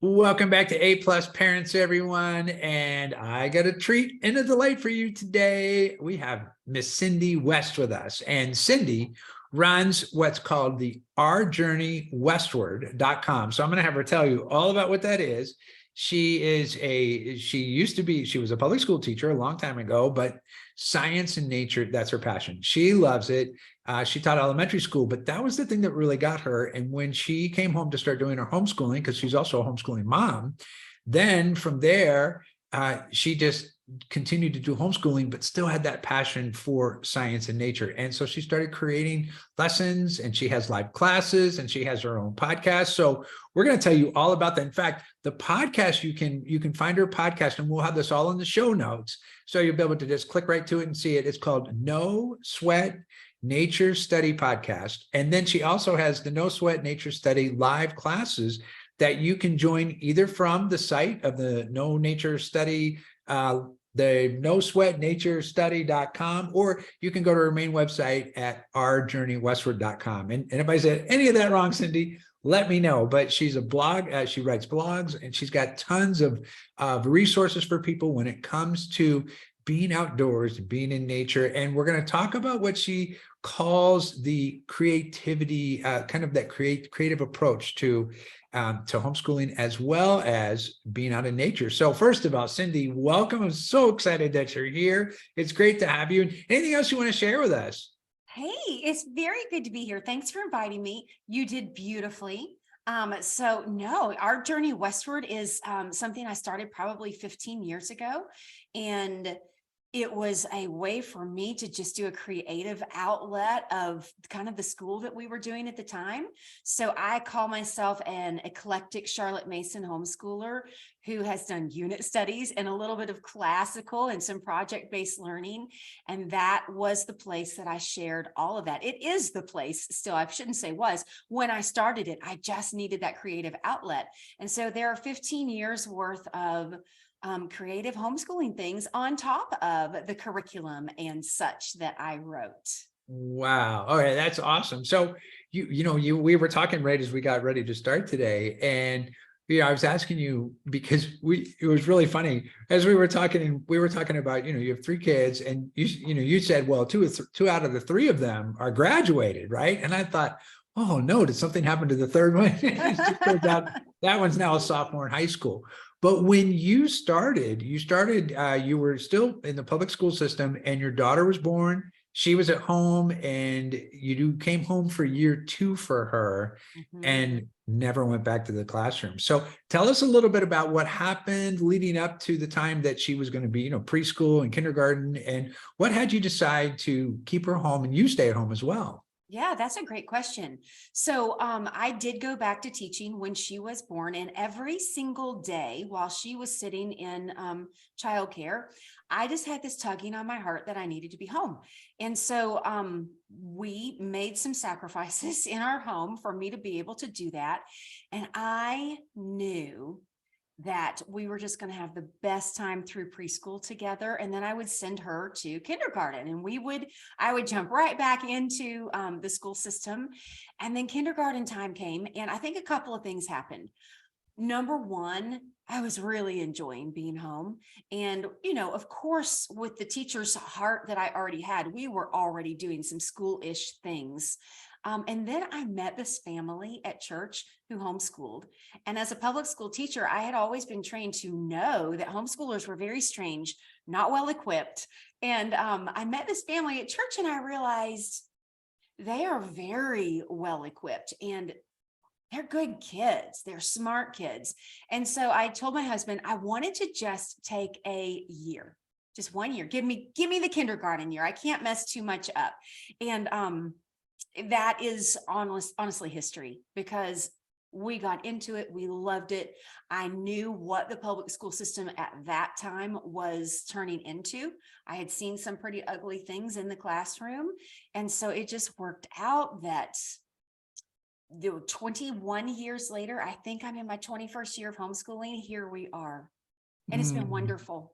Welcome back to A Plus Parents, everyone. And I got a treat and a delight for you today. We have Miss Cindy West with us. And Cindy runs what's called the ourjourneywestward.com. So I'm going to have her tell you all about what that is. She was a public school teacher a long time ago, but science and nature, that's her passion. She loves it. She taught elementary school, but that was the thing that really got her. And when she came home to start doing her homeschooling, because she's also a homeschooling mom, then from there, she just continued to do homeschooling, but still had that passion for science and nature. And so she started creating lessons, and she has live classes, and she has her own podcast. So we're going to tell you all about that. In fact, the podcast, you can find her podcast, and we'll have this all in the show notes. So you'll be able to just click right to it and see it. It's called No Sweat Nature Study Podcast. And then she also has the No Sweat Nature Study live classes that you can join either from the site of the No Nature Study, the nosweatnaturestudy.com, or you can go to her main website at ourjourneywestward.com. And if I said any of that wrong, Cindy, let me know. But she's a blog, she writes blogs, and she's got tons of resources for people when it comes to being outdoors, being in nature. And we're going to talk about what she calls the creativity, kind of that creative approach to homeschooling, as well as being out in nature. So first of all, Cindy, welcome. I'm so excited that you're here. It's great to have you. Anything else you want to share with us? Hey, it's very good to be here. Thanks for inviting me. You did beautifully. Our journey westward is something I started probably 15 years ago. And it was a way for me to just do a creative outlet of kind of the school that we were doing at the time. So I call myself an eclectic Charlotte Mason homeschooler who has done unit studies and a little bit of classical and some project-based learning. And that was the place that I shared all of that. It is the place still, I shouldn't say was. When I started it, I just needed that creative outlet. And so there are 15 years worth of creative homeschooling things on top of the curriculum and such that I wrote. Wow. All right. That's awesome. So we were talking right as we got ready to start today, and I was asking you because it was really funny as we were talking about, you have 3 kids, and you said, well, two out of the 3 of them are graduated, right? And I thought, oh no, did something happen to the third one? It just turns out that one's now a sophomore in high school. But when you started, you were still in the public school system, and your daughter was born. She was at home, and you came home for year 2 for her, and never went back to the classroom. So tell us a little bit about what happened leading up to the time that she was going to be, preschool and kindergarten, and what had you decide to keep her home and you stay at home as well? Yeah, that's a great question. So I did go back to teaching when she was born, and every single day while she was sitting in childcare, I just had this tugging on my heart that I needed to be home. And so we made some sacrifices in our home for me to be able to do that. And I knew that we were just going to have the best time through preschool together. And then I would send her to kindergarten, and I would jump right back into the school system. And then kindergarten time came, and I think a couple of things happened. Number one, I was really enjoying being home. And, of course, with the teacher's heart that I already had, we were already doing some school-ish things. And then I met this family at church who homeschooled. And as a public school teacher, I had always been trained to know that homeschoolers were very strange, not well equipped. And I met this family at church, and I realized they are very well equipped, and they're good kids. They're smart kids. And so I told my husband, I wanted to just take a year, just 1 year. Give me the kindergarten year. I can't mess too much up. And that is honestly history, because we got into it. We loved it. I knew what the public school system at that time was turning into. I had seen some pretty ugly things in the classroom. And so it just worked out that 21 years later, I think I'm in my 21st year of homeschooling. Here we are. And it's been wonderful.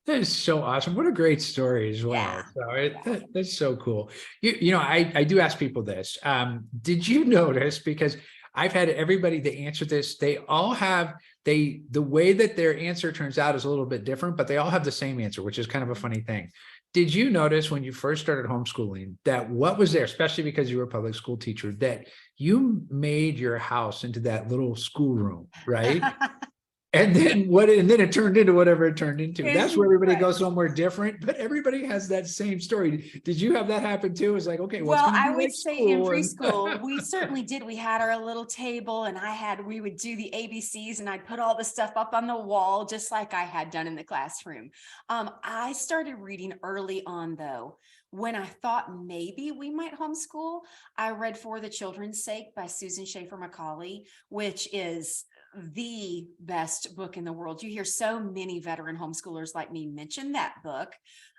That is so awesome. What a great story as well. Yeah. So that's so cool. I do ask people this. Did you notice, because I've had everybody that answered this, they all have, the way that their answer turns out is a little bit different, but they all have the same answer, which is kind of a funny thing. Did you notice when you first started homeschooling that what was there, especially because you were a public school teacher, that you made your house into that little schoolroom, right? And then it turned into whatever it turned into. That's where everybody Right. goes somewhere different, but everybody has that same story. Did you have that happen too? It's like, okay, well, it's Well, going to I be would like say in school. preschool, we certainly did. We had our little table and we would do the ABCs and I'd put all the stuff up on the wall, just like I had done in the classroom. I started reading early on though. When I thought maybe we might homeschool, I read For the Children's Sake by Susan Schaefer Macaulay, which is the best book in the world. You hear so many veteran homeschoolers like me mention that book.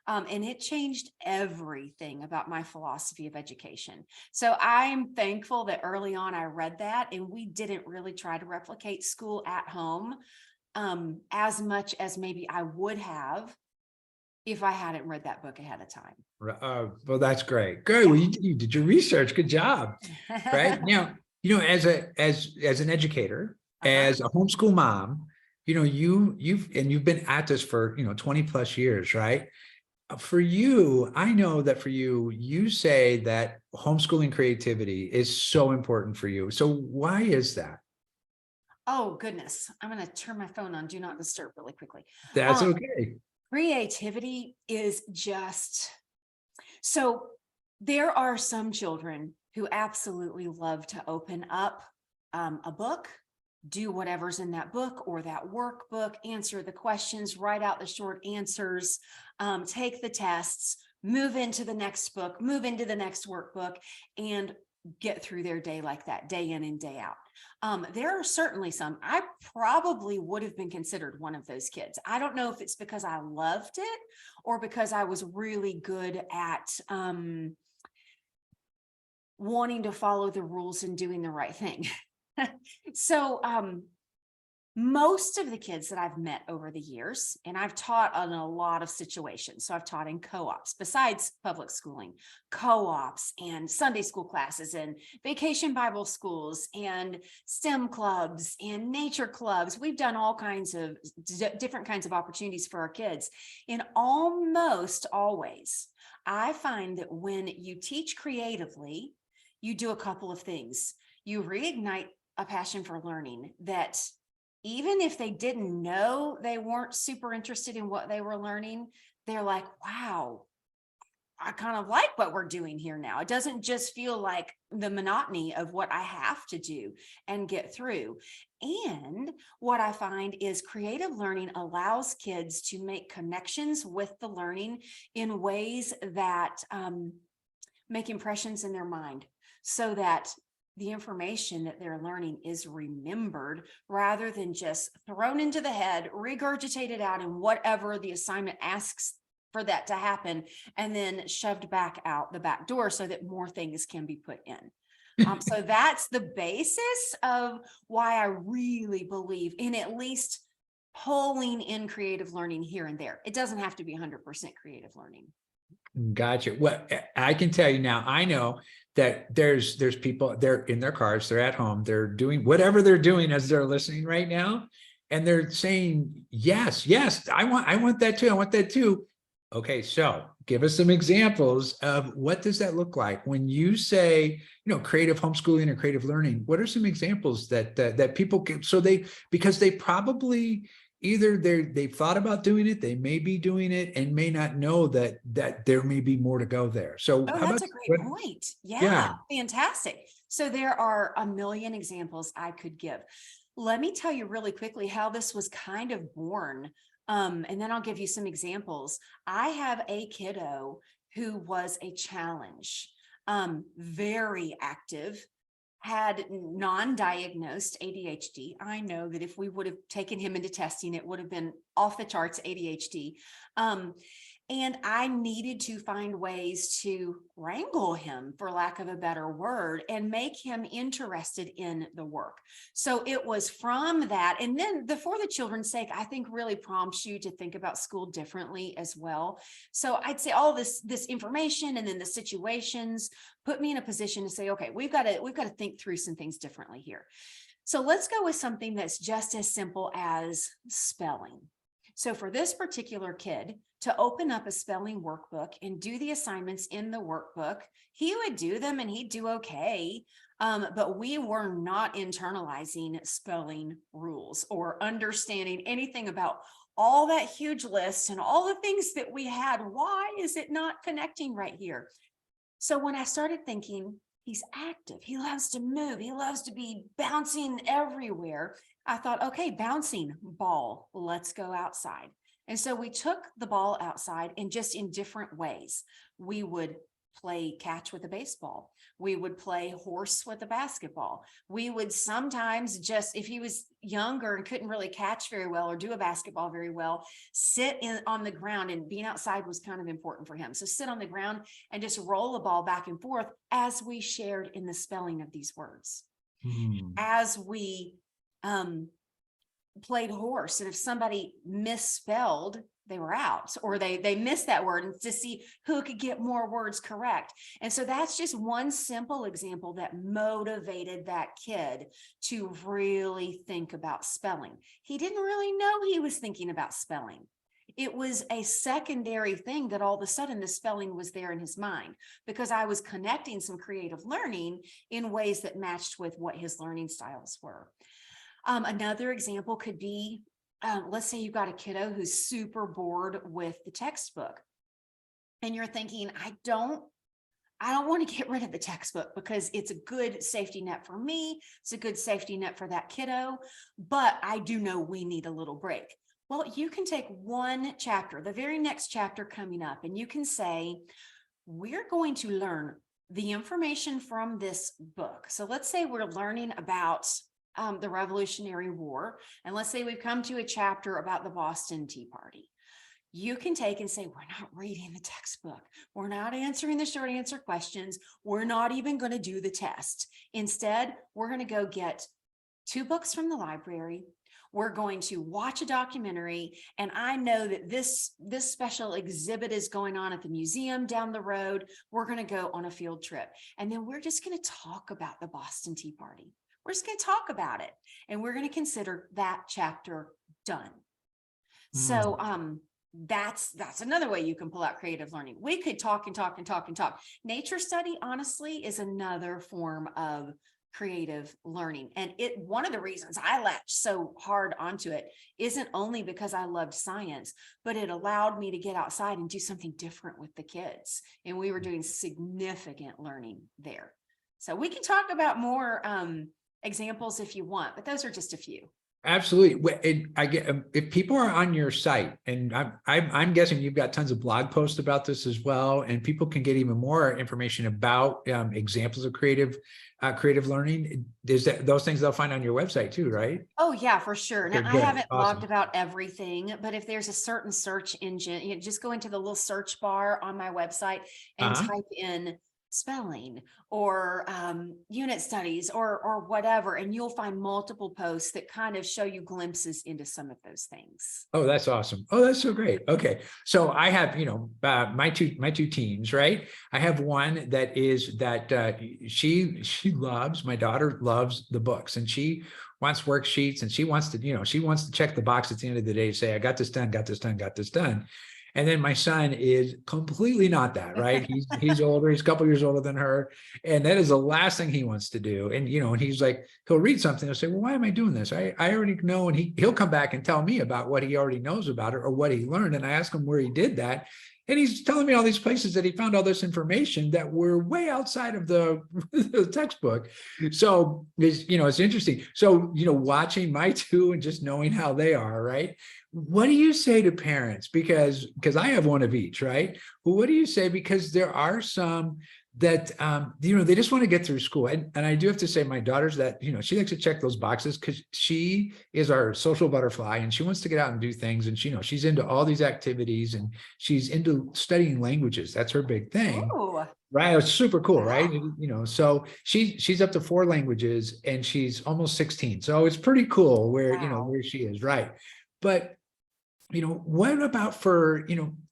And it changed everything about my philosophy of education. So I'm thankful that early on I read that, and we didn't really try to replicate school at home as much as maybe I would have if I hadn't read that book ahead of time. Well, that's great. Good. Well, you did your research. Good job. Right now, as an educator, as a homeschool mom, you've been at this for 20 plus years, right? For you, I know that for you, you say that homeschooling creativity is so important for you. So why is that? Oh, goodness. I'm going to turn my phone on Do Not Disturb really quickly. That's okay. Creativity is just so there are some children who absolutely love to open up a book, do whatever's in that book or that workbook, answer the questions, write out the short answers, take the tests, move into the next book, move into the next workbook, and get through their day like that, day in and day out. There are certainly some. I probably would have been considered one of those kids. I don't know if it's because I loved it or because I was really good at wanting to follow the rules and doing the right thing. So most of the kids that I've met over the years, and I've taught in a lot of situations. So I've taught in co-ops besides public schooling, co-ops and Sunday school classes and vacation Bible schools and STEM clubs and nature clubs. We've done all kinds of different kinds of opportunities for our kids. And almost always, I find that when you teach creatively, you do a couple of things. You reignite a passion for learning that even if they didn't know they weren't super interested in what they were learning, they're like, wow, I kind of like what we're doing here now. It doesn't just feel like the monotony of what I have to do and get through. And what I find is creative learning allows kids to make connections with the learning in ways that make impressions in their mind so that the information that they're learning is remembered rather than just thrown into the head, regurgitated out in whatever the assignment asks for that to happen, and then shoved back out the back door so that more things can be put in. So that's the basis of why I really believe in at least pulling in creative learning here and there. It doesn't have to be 100% creative learning. Gotcha. Well, I can tell you now, I know that there's people, they're in their cars, they're at home, they're doing whatever they're doing as they're listening right now. And they're saying, yes, I want that too. I want that too. Okay. So give us some examples of what does that look like when you say, creative homeschooling or creative learning. What are some examples that people can, because they probably either they've thought about doing it, they may be doing it and may not know that there may be more to go there. So Oh, how that's about a great point. Yeah, fantastic. So there are a million examples I could give. Let me tell you really quickly how this was kind of born. And then I'll give you some examples. I have a kiddo who was a challenge, very active, had non-diagnosed ADHD. I know that if we would have taken him into testing, it would have been off the charts ADHD. And I needed to find ways to wrangle him, for lack of a better word, and make him interested in the work. So it was from that. And then the For the Children's Sake, I think really prompts you to think about school differently as well. So I'd say all this information and then the situations put me in a position to say, okay, we've got to think through some things differently here. So let's go with something that's just as simple as spelling. So for this particular kid to open up a spelling workbook and do the assignments in the workbook, he would do them and he'd do okay. But we were not internalizing spelling rules or understanding anything about all that huge list and all the things that we had. Why is it not connecting right here? So when I started thinking, he's active, he loves to move, he loves to be bouncing everywhere, I thought, okay, bouncing ball, let's go outside. And so we took the ball outside and just in different ways. We would play catch with a baseball. We would play horse with a basketball. We would sometimes just, if he was younger and couldn't really catch very well or do a basketball very well, sit on the ground, and being outside was kind of important for him. So sit on the ground and just roll the ball back and forth as we shared in the spelling of these words. As we played horse, and if somebody misspelled, they were out, or they missed that word, and to see who could get more words correct. And so that's just one simple example that motivated that kid to really think about spelling. He didn't really know he was thinking about spelling. It was a secondary thing that all of a sudden the spelling was there in his mind, because I was connecting some creative learning in ways that matched with what his learning styles were. Another example could be, let's say you've got a kiddo who's super bored with the textbook, and you're thinking, I don't want to get rid of the textbook because it's a good safety net for me. It's a good safety net for that kiddo, but I do know we need a little break. Well, you can take one chapter, the very next chapter coming up, and you can say, we're going to learn the information from this book. So let's say we're learning about the Revolutionary War, and let's say we've come to a chapter about the Boston Tea Party. You can take and say, we're not reading the textbook. We're not answering the short answer questions. We're not even going to do the test. Instead, we're going to go get 2 books from the library. We're going to watch a documentary, and I know that this special exhibit is going on at the museum down the road. We're going to go on a field trip, and then we're just going to talk about the Boston Tea Party. We're just going to talk about it, and we're going to consider that chapter done. So that's another way you can pull out creative learning. We could talk and talk and talk and talk. Nature study, honestly, is another form of creative learning. And one of the reasons I latched so hard onto it isn't only because I loved science, but it allowed me to get outside and do something different with the kids. And we were doing significant learning there. So we can talk about more examples if you want, but those are just a few. Absolutely. I get, if people are on your site, and I'm guessing you've got tons of blog posts about this as well, and people can get even more information about examples of creative learning. Is that those things they'll find on your website too, right? Oh yeah, for sure. Now, Okay, I good. haven't Awesome. blogged about everything, but if there's a certain search engine, you just go into the little search bar on my website and type in spelling or unit studies or whatever, and you'll find multiple posts that kind of show you glimpses into some of those things. Oh, that's awesome. Oh, that's so great. Okay. So I have, my two teens, right? I have one that is that my daughter loves the books, and she wants worksheets, and she wants to check the box at the end of the day, say, I got this done, got this done, got this done. And then my son is completely not that, right? He's older, he's a couple years older than her. And that is the last thing he wants to do. And, and he's like, he'll read something, he'll say, well, why am I doing this? I already know. And he'll come back and tell me about what he already knows about it or what he learned. And I ask him where he did that. And he's telling me all these places that he found all this information that were way outside of the textbook. So it's interesting. So, watching my two and just knowing how they are, right? What do you say to parents? Because I have one of each, right? Well, what do you say? Because there are some that, they just want to get through school. And I do have to say, my daughter's that, she likes to check those boxes because she is our social butterfly and she wants to get out and do things. And she's into all these activities and she's into studying languages. That's her big thing. Oh, Right. It's super cool. Right. wow. So she's up to 4 languages and she's almost 16. So it's pretty cool where, Wow. where she is. Right. But what about for,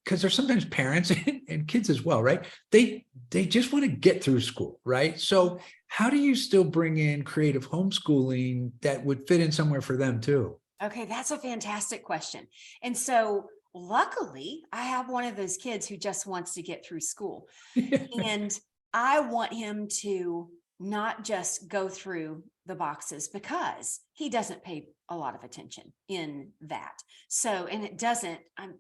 because there's sometimes parents and kids as well, right? They just want to get through school, right? So how do you still bring in creative homeschooling that would fit in somewhere for them too? Okay, that's a fantastic question. And so luckily, I have one of those kids who just wants to get through school. And I want him to not just go through the boxes because he doesn't pay a lot of attention in that. So, and it doesn't, I'm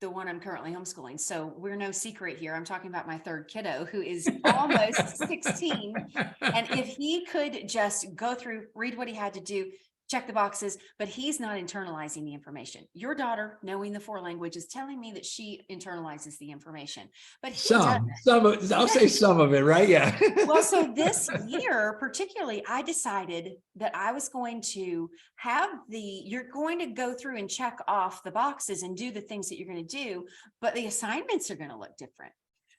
the one I'm currently homeschooling. So we're no secret here. I'm talking about my third kiddo who is almost 16. And if he could just go through, read what he had to do, check the boxes, but he's not internalizing the information. Your daughter, knowing the 4 languages, telling me that she internalizes the information, but he doesn't. I'll say some of it, right? Yeah. Well, so this year, particularly, I decided that I was going to have you're going to go through and check off the boxes and do the things that you're going to do, but the assignments are going to look different.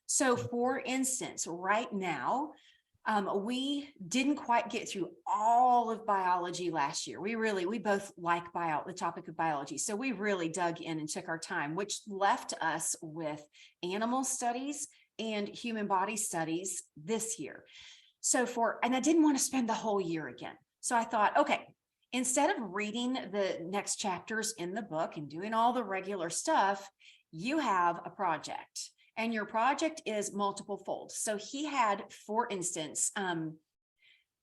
So for instance, right now, we didn't quite get through all of biology last year. We both like the topic of biology. So we really dug in and took our time, which left us with animal studies and human body studies this year. And I didn't want to spend the whole year again. So I thought, okay, instead of reading the next chapters in the book and doing all the regular stuff, you have a project. And your project is multiple fold. So he had, for instance,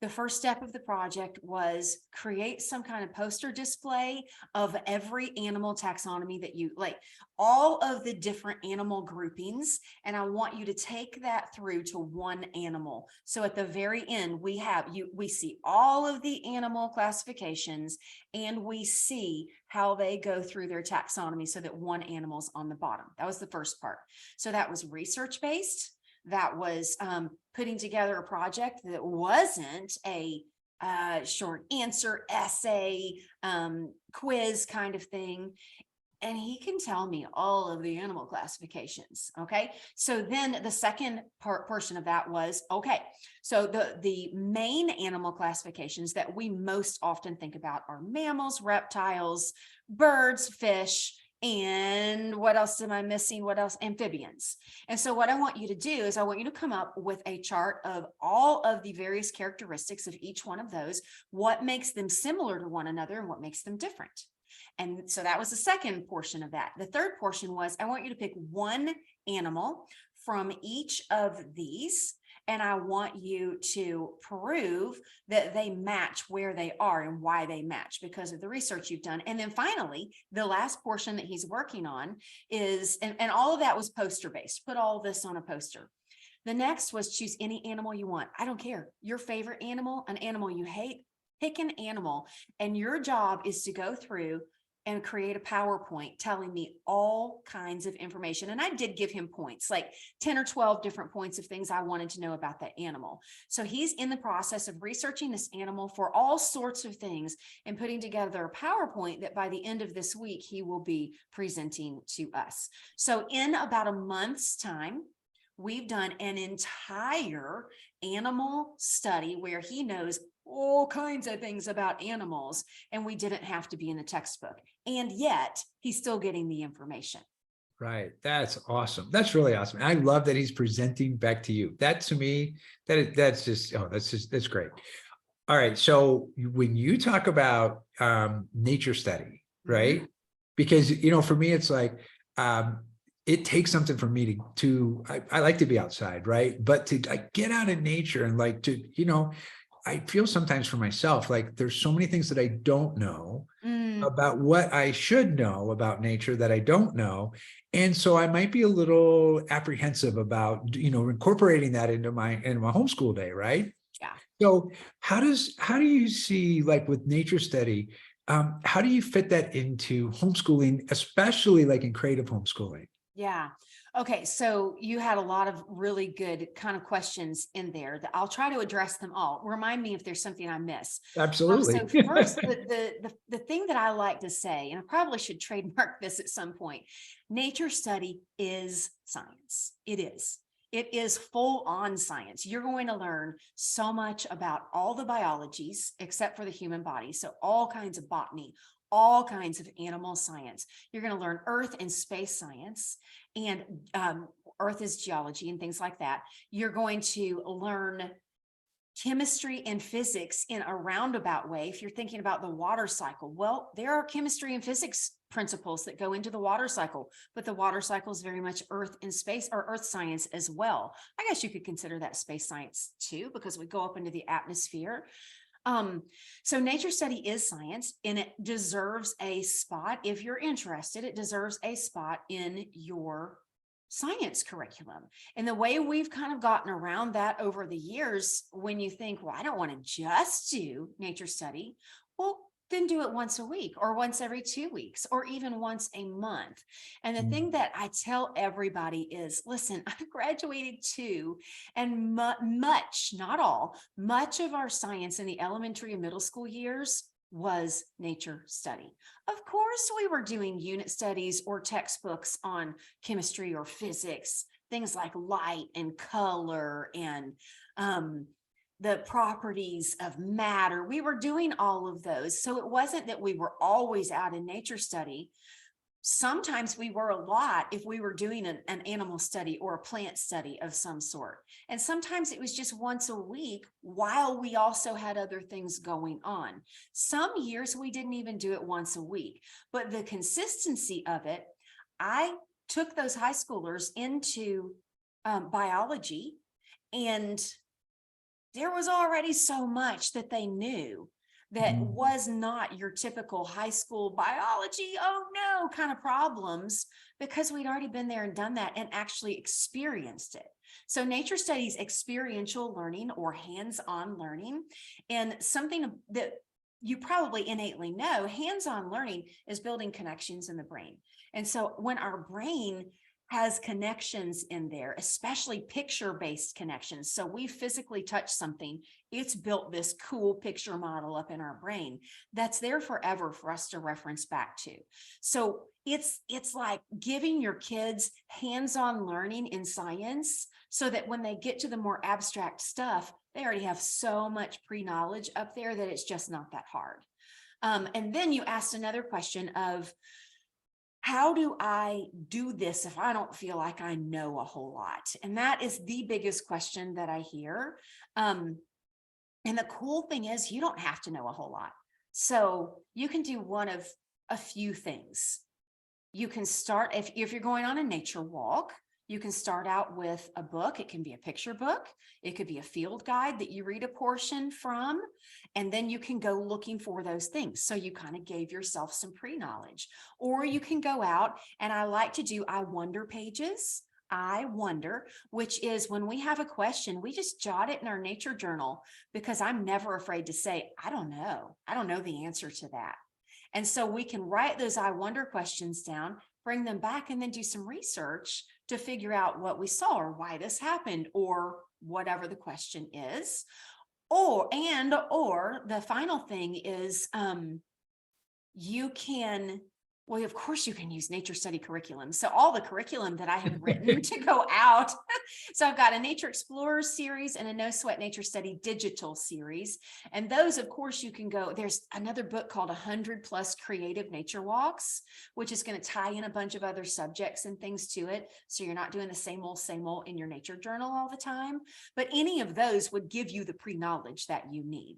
the first step of the project was create some kind of poster display of every animal taxonomy that you like, all of the different animal groupings. And I want you to take that through to one animal. So at the very end, we see all of the animal classifications and we see how they go through their taxonomy so that one animal's on the bottom. That was the first part. So that was research-based. That was putting together a project that wasn't a short answer essay quiz kind of thing. And he can tell me all of the animal classifications. Okay. So then the second portion of that was, okay, so the main animal classifications that we most often think about are mammals, reptiles, birds, fish, and what else am I missing? What else? Amphibians. And so what I want you to do is I want you to come up with a chart of all of the various characteristics of each one of those, what makes them similar to one another and what makes them different. And so that was the second portion of that. The third portion was I want you to pick one animal from each of these, and I want you to prove that they match where they are and why they match because of the research you've done. And then finally, the last portion that he's working on is, and all of that was poster based, put all this on a poster. The next was choose any animal you want. I don't care. Your favorite animal, an animal you hate, pick an animal. And your job is to go through and create a PowerPoint telling me all kinds of information. And I did give him points, like 10 or 12 different points of things I wanted to know about that animal. So he's in the process of researching this animal for all sorts of things and putting together a PowerPoint that by the end of this week, he will be presenting to us. So in about a month's time, we've done an entire animal study where he knows all kinds of things about animals, and we didn't have to be in the textbook. And yet he's still getting the information. Right. That's awesome. That's really awesome. I love that he's presenting back to you. That to me, that's great. All right. So when you talk about nature study, right? Mm-hmm. Because, for me, it's like, it takes something for me I like to be outside, right? But to get out in nature and I feel sometimes for myself, like there's so many things that I don't know about what I should know about nature that I don't know. And so I might be a little apprehensive about, incorporating that into my homeschool day, right? Yeah. So how do you see, like with nature study, how do you fit that into homeschooling, especially like in creative homeschooling? Yeah. Okay. So you had a lot of really good kind of questions in there that I'll try to address them all. Remind me if there's something I miss. So Absolutely. first, the thing that I like to say, and I probably should trademark this at some point, nature study is science. It is. It is full on science. You're going to learn so much about all the biologies except for the human body. So all kinds of botany, all kinds of animal science. You're going to learn earth and space science, and earth is geology and things like that. You're going to learn chemistry and physics in a roundabout way. If you're thinking about the water cycle, well, there are chemistry and physics principles that go into the water cycle, but the water cycle is very much earth and space, or earth science as well. I guess you could consider that space science too, because we go up into the atmosphere. So nature study is science, and it deserves a spot. If you're interested, it deserves a spot in your science curriculum. And the way we've kind of gotten around that over the years, when you think, well, I don't want to just do nature study, well, then do it once a week or once every 2 weeks or even once a month. And the thing that I tell everybody is, listen, I graduated too, and much, not all, much of our science in the elementary and middle school years was nature study. Of course, we were doing unit studies or textbooks on chemistry or physics, things like light and color and the properties of matter. We were doing all of those. So it wasn't that we were always out in nature study. Sometimes we were a lot if we were doing an animal study or a plant study of some sort. And sometimes it was just once a week while we also had other things going on. Some years we didn't even do it once a week, but the consistency of it, I took those high schoolers into biology, and there was already so much that they knew that was not your typical high school biology, oh no, kind of problems, because we'd already been there and done that and actually experienced it. So nature studies experiential learning or hands-on learning, and something that you probably innately know, hands-on learning is building connections in the brain. And so when our brain has connections in there, especially picture-based connections. So we physically touch something, it's built this cool picture model up in our brain that's there forever for us to reference back to. So it's like giving your kids hands-on learning in science so that when they get to the more abstract stuff, they already have so much pre-knowledge up there that it's just not that hard. And then you asked another question of, how do I do this if I don't feel like I know a whole lot? And that is the biggest question that I hear. And the cool thing is you don't have to know a whole lot. So you can do one of a few things. You can start, if you're going on a nature walk, you can start out with a book. It can be a picture book. It could be a field guide that you read a portion from, and then you can go looking for those things. So you kind of gave yourself some pre-knowledge. Or you can go out, and I like to do I wonder pages. I wonder, which is when we have a question, we just jot it in our nature journal, because I'm never afraid to say, I don't know. I don't know the answer to that. And so we can write those I wonder questions down, bring them back, and then do some research to figure out what we saw or why this happened or whatever the question is. Or the final thing is you can, well, of course you can use nature study curriculum. So all the curriculum that I have written to go out. So I've got a Nature Explorers series and a No Sweat Nature Study digital series. And those, of course, you can go, there's another book called 100+ Creative Nature Walks, which is going to tie in a bunch of other subjects and things to it. So you're not doing the same old in your nature journal all the time. But any of those would give you the pre-knowledge that you need.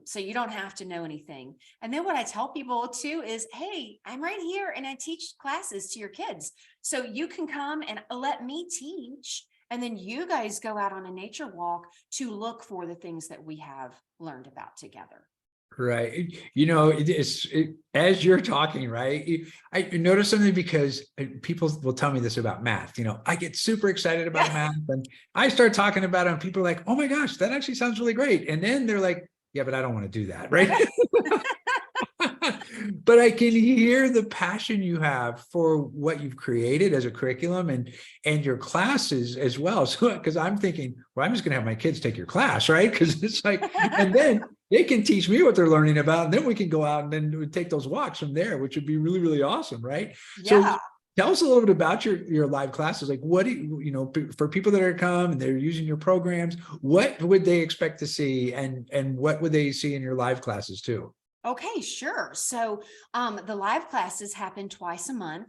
So you don't have to know anything. And then what I tell people too is, hey, I'm right here and I teach classes to your kids. So you can come and let me teach. And then you guys go out on a nature walk to look for the things that we have learned about together. Right. You know, as you're talking, right, I noticed something, because people will tell me this about math. You know, I get super excited about math, and I start talking about it, and people are like, oh my gosh, that actually sounds really great. And then they're like, yeah, but I don't want to do that. Right. but I can hear the passion you have for what you've created as a curriculum and your classes as well. So, because I'm thinking, well, I'm just going to have my kids take your class, right? Because it's like, and then they can teach me what they're learning about, and then we can go out and then we take those walks from there, which would be really, really awesome, right? So Yeah. tell us a little bit about your live classes. Like, what do you, for people that are come and they're using your programs, what would they expect to see, and what would they see in your live classes too? Okay, sure. So the live classes happen twice a month.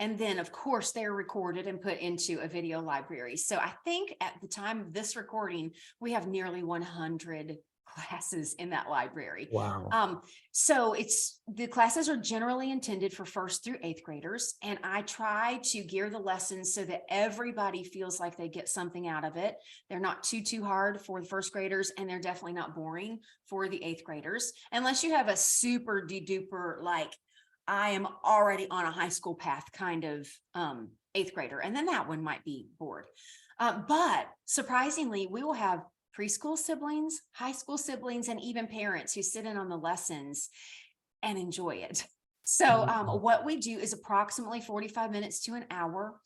And then, of course, they're recorded and put into a video library. So I think at the time of this recording, we have nearly 100 classes in that library. Wow. So the classes are generally intended for 1st through 8th graders. And I try to gear the lessons so that everybody feels like they get something out of it. They're not too hard for the 1st graders, and they're definitely not boring for the 8th graders, unless you have a super duper, like, I am already on a high school path kind of 8th grader. And then that one might be bored. But surprisingly, we will have preschool siblings, high school siblings, and even parents who sit in on the lessons and enjoy it. So what we do is approximately 45 minutes to an hour.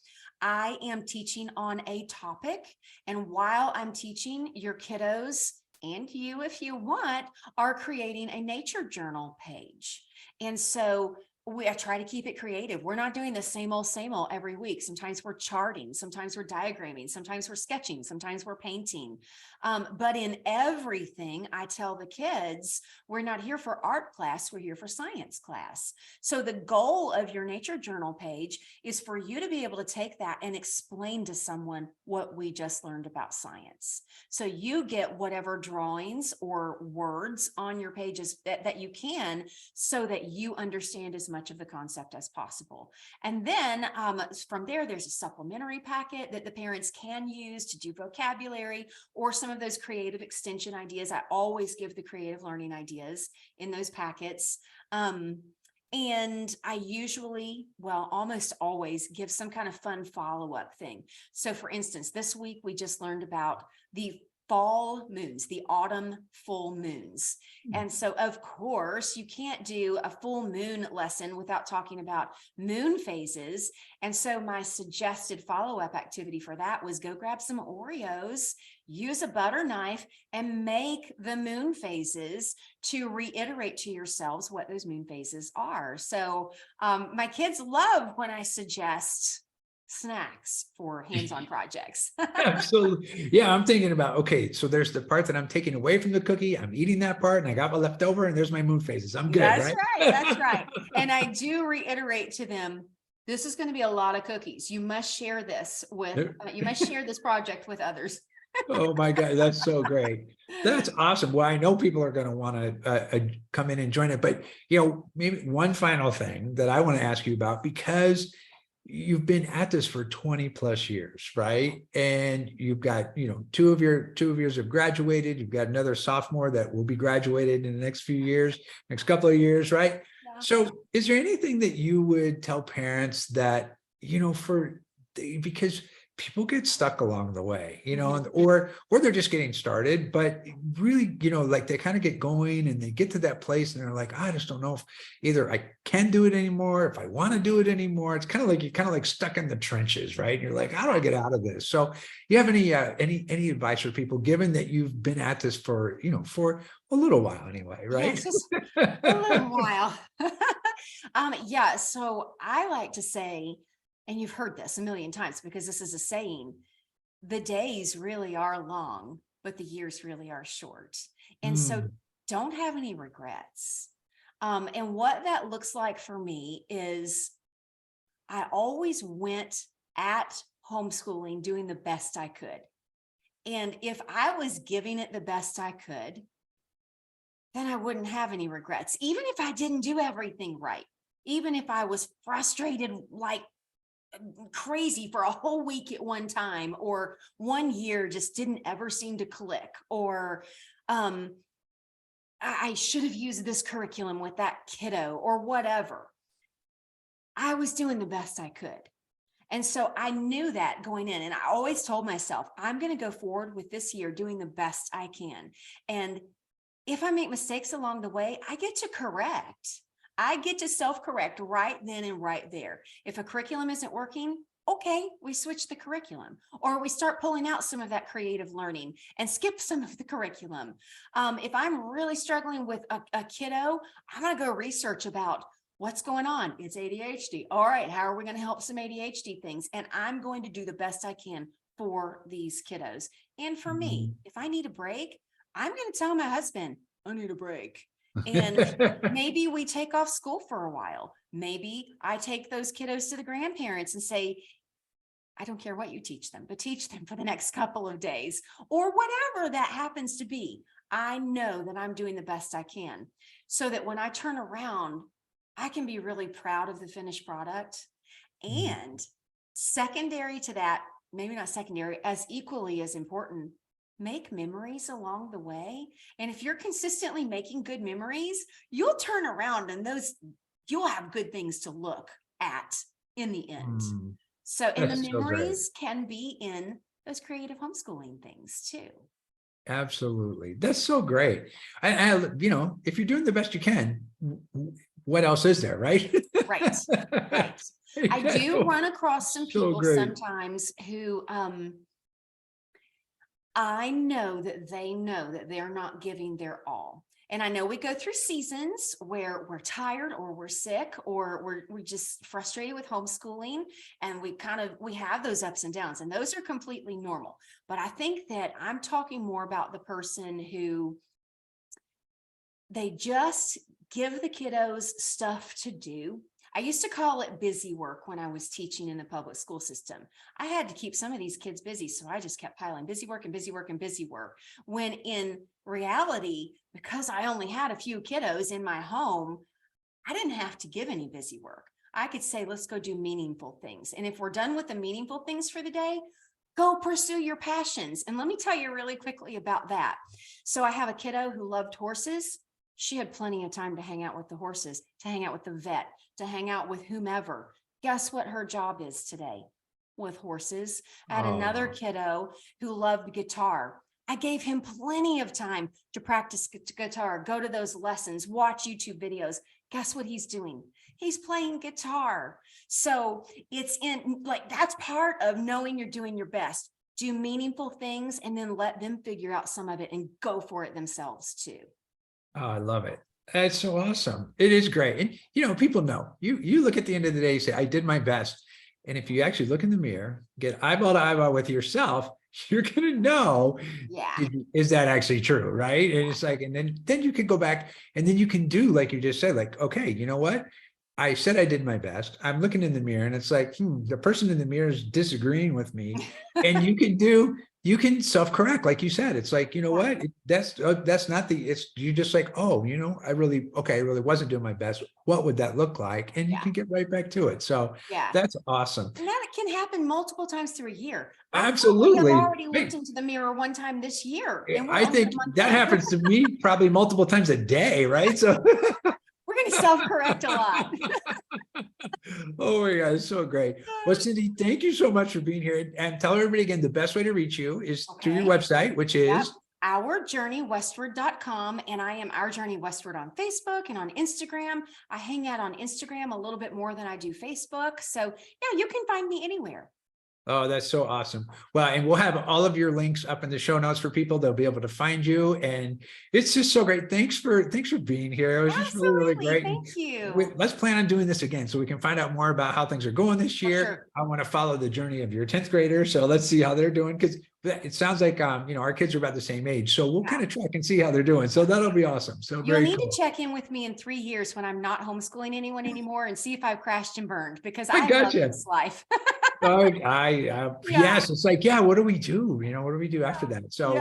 I am teaching on a topic, and while I'm teaching, your kiddos, and you, if you want, are creating a nature journal page. And so I try to keep it creative. We're not doing the same old every week. Sometimes we're charting, sometimes we're diagramming, sometimes we're sketching, sometimes we're painting. But in everything, I tell the kids, we're not here for art class, we're here for science class. So the goal of your nature journal page is for you to be able to take that and explain to someone what we just learned about science. So you get whatever drawings or words on your pages that you can, so that you understand as much of the concept as possible. And then from there, there's a supplementary packet that the parents can use to do vocabulary or some of those creative extension ideas. I always give the creative learning ideas in those packets. And I usually, well, almost always give some kind of fun follow-up thing. So for instance, this week we just learned about the fall moons, the autumn full moons. And so, of course, you can't do a full moon lesson without talking about moon phases. And so my suggested follow-up activity for that was go grab some Oreos, use a butter knife, and make the moon phases to reiterate to yourselves what those moon phases are. So my kids love when I suggest snacks for hands-on projects. Absolutely. Yeah, I'm thinking about, okay, so there's the part that I'm taking away from the cookie. I'm eating that part and I got my leftover, and there's my moon phases. I'm good, That's right? right. That's right. And I do reiterate to them, this is going to be a lot of cookies. You must share this with, you must share this project with others. Oh my God, that's so great. That's awesome. Well, I know people are going to want to come in and join it, but maybe one final thing that I want to ask you about, because you've been at this for 20 plus years, right? And you've got, two of yours have graduated. You've got another sophomore that will be graduated in the next few years, next couple of years, right? Yeah. So is there anything that you would tell parents that, because people get stuck along the way, or they're just getting started, but really, like they kind of get going and they get to that place and they're like, I just don't know if either I can do it anymore, if I want to do it anymore. It's kind of like you're like stuck in the trenches, right? And you're like, how do I get out of this? So you have any advice for people, given that you've been at this for, for a little while anyway, right? Yes, just a little while. Yeah, so I like to say, and you've heard this a million times because this is a saying, the days really are long, but the years really are short. And so don't have any regrets. And what that looks like for me is I always went at homeschooling doing the best I could. And if I was giving it the best I could, then I wouldn't have any regrets. Even if I didn't do everything right, even if I was frustrated like crazy for a whole week at one time, or one year just didn't ever seem to click, or I should have used this curriculum with that kiddo or whatever. I was doing the best I could. And so I knew that going in, and I always told myself, I'm going to go forward with this year doing the best I can. And if I make mistakes along the way, I get to correct. I get to self-correct right then and right there. If a curriculum isn't working, okay, we switch the curriculum, or we start pulling out some of that creative learning and skip some of the curriculum. If I'm really struggling with a kiddo, I'm going to go research about what's going on. It's ADHD. All right, how are we going to help some ADHD things? And I'm going to do the best I can for these kiddos. And for me, if I need a break, I'm going to tell my husband, I need a break. And maybe we take off school for a while. Maybe I take those kiddos to the grandparents and say, I don't care what you teach them, but teach them for the next couple of days, or whatever that happens to be. I know that I'm doing the best I can, so that when I turn around, I can be really proud of the finished product. And secondary to that, maybe not secondary, as equally as important, make memories along the way. And if you're consistently making good memories, you'll turn around and you'll have good things to look at in the end. So, and the That's so great. memories can be in those creative homeschooling things too. Absolutely. That's so great. You know, if you're doing the best you can, what else is there, right? Right. Right. I do run across some people sometimes who, I know that they're not giving their all. And I know we go through seasons where we're tired or we're sick or we're just frustrated with homeschooling, and we have those ups and downs, and those are completely normal. But I think that I'm talking more about the person who they just give the kiddos stuff to do. I used to call it busy work when I was teaching in the public school system. I had to keep some of these kids busy, so I just kept piling busy work and busy work and busy work. When in reality, because I only had a few kiddos in my home, I didn't have to give any busy work. I could say, let's go do meaningful things. And if we're done with the meaningful things for the day, go pursue your passions. And let me tell you really quickly about that. So I have a kiddo who loved horses. She had plenty of time to hang out with the horses, to hang out with the vet, to hang out with whomever. Guess what her job is today? With horses. I had another kiddo who loved guitar. I gave him plenty of time to practice guitar, go to those lessons, watch YouTube videos. Guess what he's doing? He's playing guitar. So it's that's part of knowing you're doing your best. Do meaningful things and then let them figure out some of it and go for it themselves too. Oh, I love it. That's so awesome. It is great. And, you know, people know you look at the end of the day, say, I did my best. And if you actually look in the mirror, get eyeball to eyeball with yourself, you're going to know, is that actually true? Right. And it's like, and then you can go back and then you can do, like you just said, like, okay, you know what? I said I did my best. I'm looking in the mirror and it's like, the person in the mirror is disagreeing with me. And you can self-correct, like you said. It's like, you know what, that's not you just like, oh, you know, I really wasn't doing my best. What would that look like? And you can get right back to it. So that's awesome. And that can happen multiple times through a year. Absolutely. I've already looked into the mirror one time this year. And I think that happens to me probably multiple times a day, right? So we're going to self-correct a lot. Oh my God, it's so great. Well, Cindy, thank you so much for being here. And tell everybody again, the best way to reach you is through your website, which is OurJourneyWestward.com. And I am Our Journey Westward on Facebook and on Instagram. I hang out on Instagram a little bit more than I do Facebook. So yeah, you can find me anywhere. Oh, that's so awesome. Well, and we'll have all of your links up in the show notes for people. They'll be able to find you. And it's just so great. Thanks for being here. It was just really great. Thank you. Let's plan on doing this again so we can find out more about how things are going this year. Sure. I want to follow the journey of your 10th grader. So let's see how they're doing, because it sounds like, you know, our kids are about the same age. So we'll kind of track and see how they're doing. So that'll be awesome. So you'll need to check in with me in 3 years when I'm not homeschooling anyone anymore and see if I've crashed and burned, because I love this life. Yes, it's like, what do we do? You know, what do we do after that? So,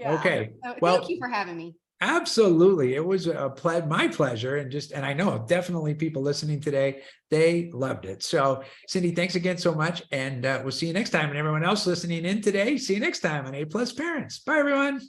okay. So thank you for having me. Absolutely. It was my pleasure. And I know definitely people listening today, they loved it. So Cindy, thanks again so much. And we'll see you next time. And everyone else listening in today, see you next time on A+ Parents. Bye, everyone.